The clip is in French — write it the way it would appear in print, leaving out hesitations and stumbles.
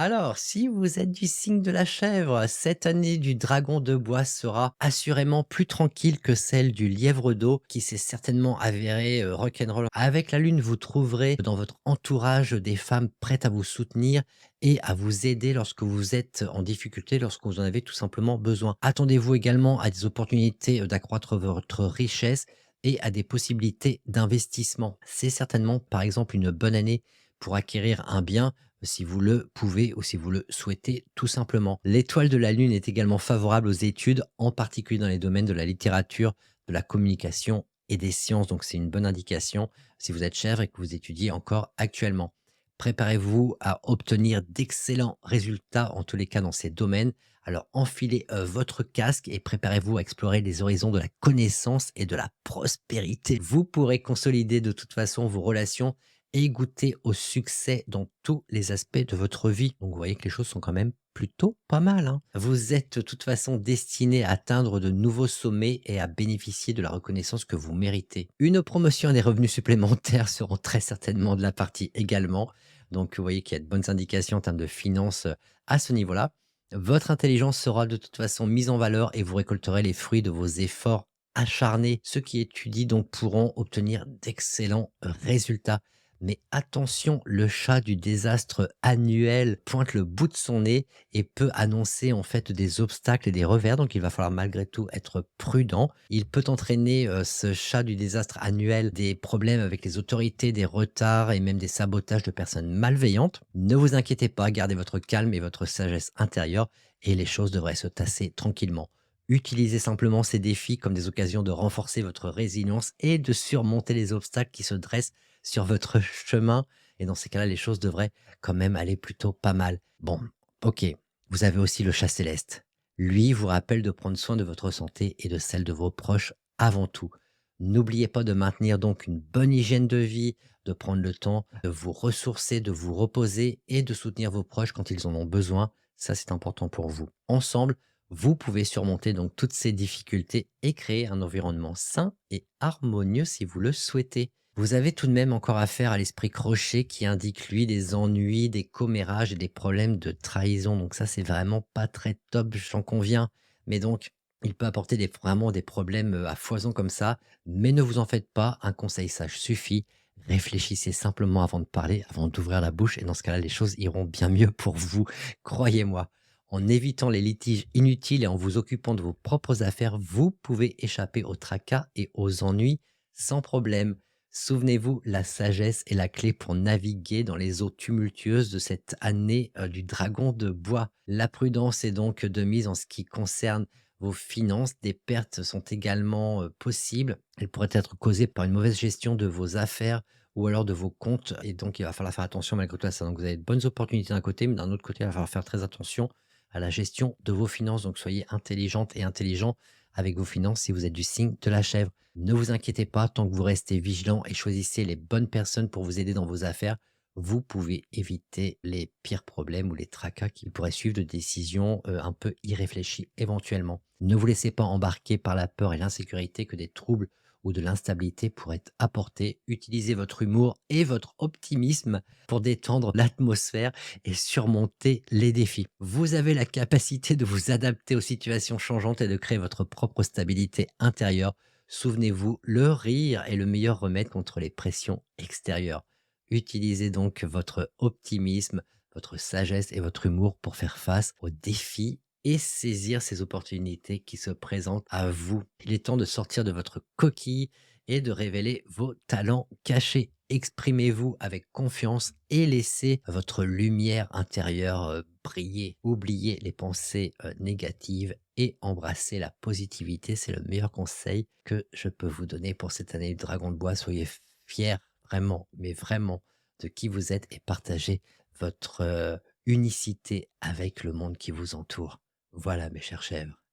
Alors, si vous êtes du signe de la chèvre, cette année du dragon de bois sera assurément plus tranquille que celle du lièvre d'eau qui s'est certainement avéré rock'n'roll. Avec la lune, vous trouverez dans votre entourage des femmes prêtes à vous soutenir et à vous aider lorsque vous êtes en difficulté, lorsque vous en avez tout simplement besoin. Attendez-vous également à des opportunités d'accroître votre richesse et à des possibilités d'investissement. C'est certainement, par exemple, une bonne année pour acquérir un bien si vous le pouvez ou si vous le souhaitez tout simplement. L'étoile de la lune est également favorable aux études, en particulier dans les domaines de la littérature, de la communication et des sciences. Donc c'est une bonne indication si vous êtes chèvre et que vous étudiez encore actuellement. Préparez-vous à obtenir d'excellents résultats en tous les cas dans ces domaines. Alors enfilez votre casque et préparez-vous à explorer les horizons de la connaissance et de la prospérité. Vous pourrez consolider de toute façon vos relations et goûter au succès dans tous les aspects de votre vie. Donc vous voyez que les choses sont quand même plutôt pas mal, hein. Vous êtes de toute façon destiné à atteindre de nouveaux sommets et à bénéficier de la reconnaissance que vous méritez. Une promotion et des revenus supplémentaires seront très certainement de la partie également. Donc vous voyez qu'il y a de bonnes indications en termes de finances à ce niveau-là. Votre intelligence sera de toute façon mise en valeur et vous récolterez les fruits de vos efforts acharnés. Ceux qui étudient donc pourront obtenir d'excellents résultats. Mais attention, le chat du désastre annuel pointe le bout de son nez et peut annoncer en fait des obstacles et des revers, donc il va falloir malgré tout être prudent. Il peut entraîner ce chat du désastre annuel des problèmes avec les autorités, des retards et même des sabotages de personnes malveillantes. Ne vous inquiétez pas, gardez votre calme et votre sagesse intérieure et les choses devraient se tasser tranquillement. Utilisez simplement ces défis comme des occasions de renforcer votre résilience et de surmonter les obstacles qui se dressent sur votre chemin. Et dans ces cas-là, les choses devraient quand même aller plutôt pas mal. Bon, ok. Vous avez aussi le chat céleste. Lui vous rappelle de prendre soin de votre santé et de celle de vos proches avant tout. N'oubliez pas de maintenir donc une bonne hygiène de vie, de prendre le temps de vous ressourcer, de vous reposer et de soutenir vos proches quand ils en ont besoin. Ça, c'est important pour vous. Ensemble, vous pouvez surmonter donc toutes ces difficultés et créer un environnement sain et harmonieux si vous le souhaitez. Vous avez tout de même encore affaire à l'esprit crochet qui indique, lui, des ennuis, des commérages et des problèmes de trahison. Donc ça, c'est vraiment pas très top, j'en conviens. Mais donc, il peut apporter vraiment des problèmes à foison comme ça. Mais ne vous en faites pas, un conseil sage suffit. Réfléchissez simplement avant de parler, avant d'ouvrir la bouche. Et dans ce cas-là, les choses iront bien mieux pour vous. Croyez-moi. En évitant les litiges inutiles et en vous occupant de vos propres affaires, vous pouvez échapper aux tracas et aux ennuis sans problème. Souvenez-vous, la sagesse est la clé pour naviguer dans les eaux tumultueuses de cette année du dragon de bois. La prudence est donc de mise en ce qui concerne vos finances. Des pertes sont également possibles. Elles pourraient être causées par une mauvaise gestion de vos affaires ou alors de vos comptes. Et donc, il va falloir faire attention malgré tout à ça. Donc, vous avez de bonnes opportunités d'un côté, mais d'un autre côté, il va falloir faire très attention à la gestion de vos finances. Donc, soyez intelligente et intelligent avec vos finances si vous êtes du signe de la chèvre. Ne vous inquiétez pas, tant que vous restez vigilant et choisissez les bonnes personnes pour vous aider dans vos affaires, vous pouvez éviter les pires problèmes ou les tracas qui pourraient suivre de décisions un peu irréfléchies éventuellement. Ne vous laissez pas embarquer par la peur et l'insécurité que des troubles ou de l'instabilité pourraient apporter. Utilisez votre humour et votre optimisme pour détendre l'atmosphère et surmonter les défis. Vous avez la capacité de vous adapter aux situations changeantes et de créer votre propre stabilité intérieure. Souvenez-vous, le rire est le meilleur remède contre les pressions extérieures. Utilisez donc votre optimisme, votre sagesse et votre humour pour faire face aux défis et saisir ces opportunités qui se présentent à vous. Il est temps de sortir de votre coquille et de révéler vos talents cachés. Exprimez-vous avec confiance et laissez votre lumière intérieure briller. Oubliez les pensées négatives et embrassez la positivité. C'est le meilleur conseil que je peux vous donner pour cette année du Dragon de Bois. Soyez fiers vraiment, mais vraiment de qui vous êtes et partagez votre unicité avec le monde qui vous entoure. Voilà mes chers chèvres.